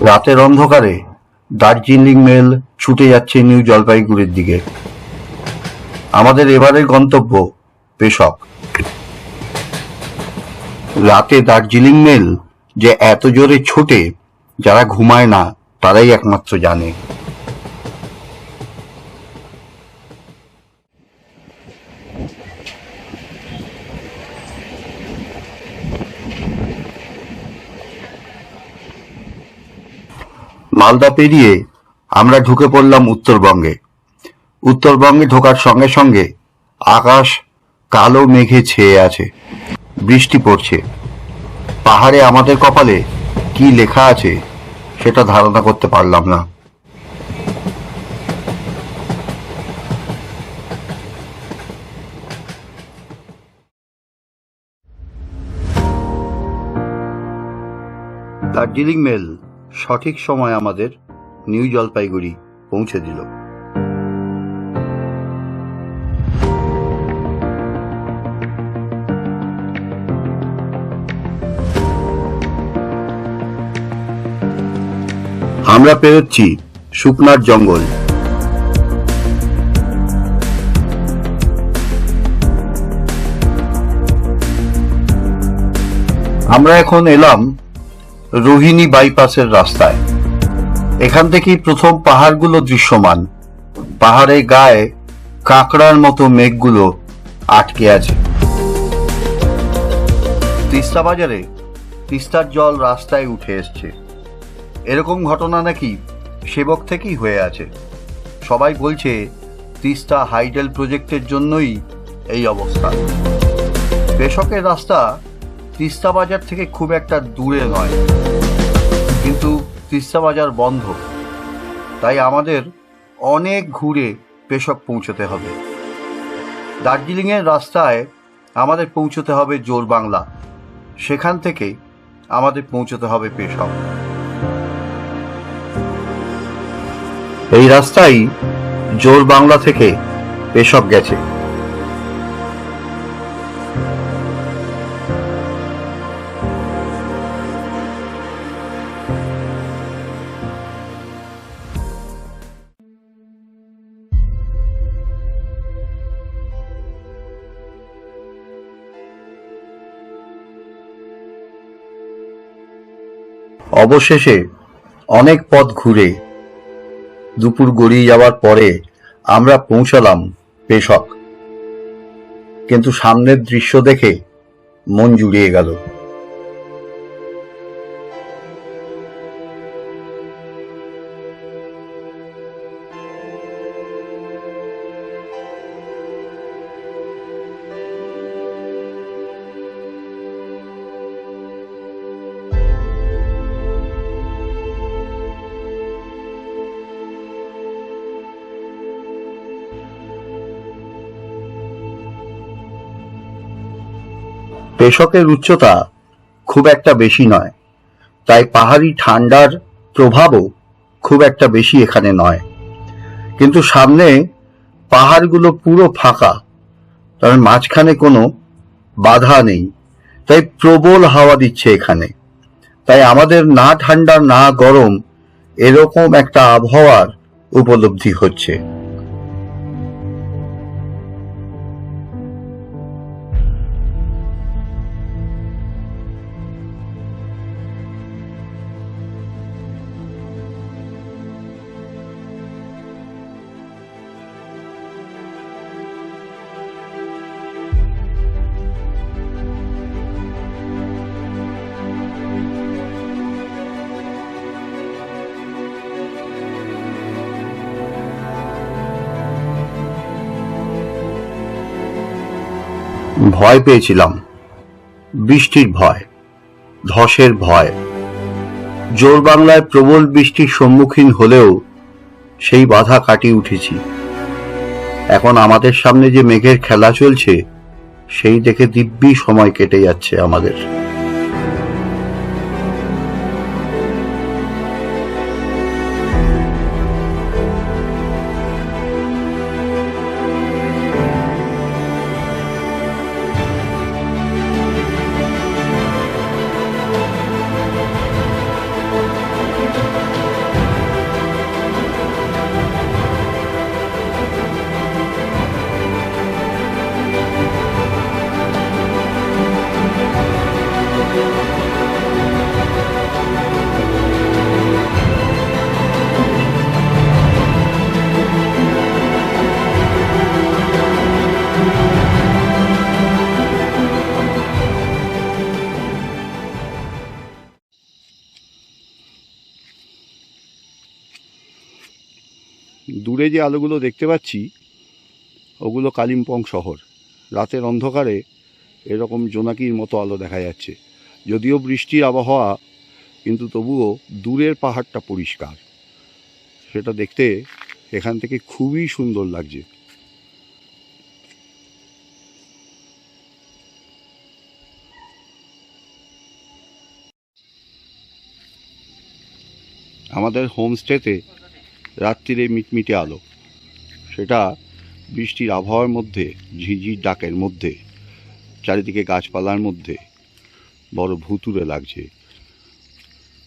রাতের অন্ধকারে দার্জিলিং মেল ছুটে যাচ্ছে নিউ জলপাইগুড়ির দিকে। আমাদের এবারের গন্তব্য পেশক। রাতে দার্জিলিং মেল যে এত জোরে ছোটে, যারা ঘুমায় না তারাই একমাত্র জানে। মালদা পেরিয়ে আমরা ঢুকে পড়লাম উত্তরবঙ্গে। উত্তরবঙ্গে ঢোকার সঙ্গে সঙ্গে আকাশ কালো মেঘে ছেয়ে আছে, বৃষ্টি পড়ছে। পাহাড়ে আমাদের কপালে কি লেখা আছে সেটা ধারণা করতে পারলাম না। দার্জিলিং মেল সঠিক সময় আমাদের নিউ জলপাইগুড়ি পৌঁছে দিল। আমরা পেরোচ্ছি শুকনার জঙ্গল। আমরা এখন এলাম রোহিণী বাইপাসের রাস্তায়। এখান থেকেই প্রথম পাহাড়গুলো দৃশ্যমান। পাহাড়ের গায়ে কাঁকড়ার মতো মেঘগুলো আটকে আছে। তিস্তা বাজারে তিস্তার জল রাস্তায় উঠে এসছে। এরকম ঘটনা নাকি সেবক থেকেই হয়ে আছে। সবাই বলছে তিস্তা হাইডেল প্রজেক্টের জন্যই এই অবস্থা। পেশকের রাস্তা তিস্তা বাজার থেকে খুব একটা দূরে নয়, কিন্তু তিস্তা বাজার বন্ধ, তাই আমাদের অনেক ঘুরে পেশক পৌঁছতে হবে। দার্জিলিংয়ের রাস্তায় আমাদের পৌঁছতে হবে জোরবাংলা, সেখান থেকে আমাদের পৌঁছতে হবে পেশক। এই রাস্তাই জোরবাংলা থেকে পেশক গেছে। অবশেষে অনেক পথ ঘুরে দুপুর গড়িয়ে যাওয়ার পরে আমরা পৌঁছালাম পেশক। কিন্তু সামনের দৃশ্য দেখে মন জুড়িয়ে গেল। পেশকের উচ্চতা খুব একটা বেশি নয়, তাই পাহাড়ি ঠান্ডার প্রভাবও খুব একটা বেশি এখানে নয়। কিন্তু সামনে পাহাড়গুলো পুরো ফাঁকা, তার মাঝখানে কোনো বাধা নেই, তাই প্রবল হাওয়া দিচ্ছে এখানে। তাই আমাদের না ঠান্ডা না গরম এরকম একটা আবহাওয়ার উপলব্ধি হচ্ছে। ভয় পেয়েছিলাম, বৃষ্টির ভয়, ধসের ভয়। জোরবাংলায় প্রবল বৃষ্টির সম্মুখীন হলেও সেই বাধা কাটিয়ে উঠেছি। এখন আমাদের সামনে যে মেঘের খেলা চলছে সেই দেখে দিব্যি সময় কেটে যাচ্ছে আমাদের। দূরে যে আলোগুলো দেখতে পাচ্ছি ওগুলো কালিম্পং শহর। রাতের অন্ধকারে এরকম জোনাকির মতো আলো দেখা যাচ্ছে। যদিও বৃষ্টির আবহাওয়া, কিন্তু তবুও দূরের পাহাড়টা পরিষ্কার, সেটা দেখতে এখান থেকে খুবই সুন্দর লাগছে। আমাদের হোমস্টেতে রাত্রিরে মিটমিটে আলো, সেটা বৃষ্টির আবহাওয়ার মধ্যে, ঝিঝির ডাকের মধ্যে, চারিদিকে গাছপালার মধ্যে বড় ভুতুড়ে লাগছে।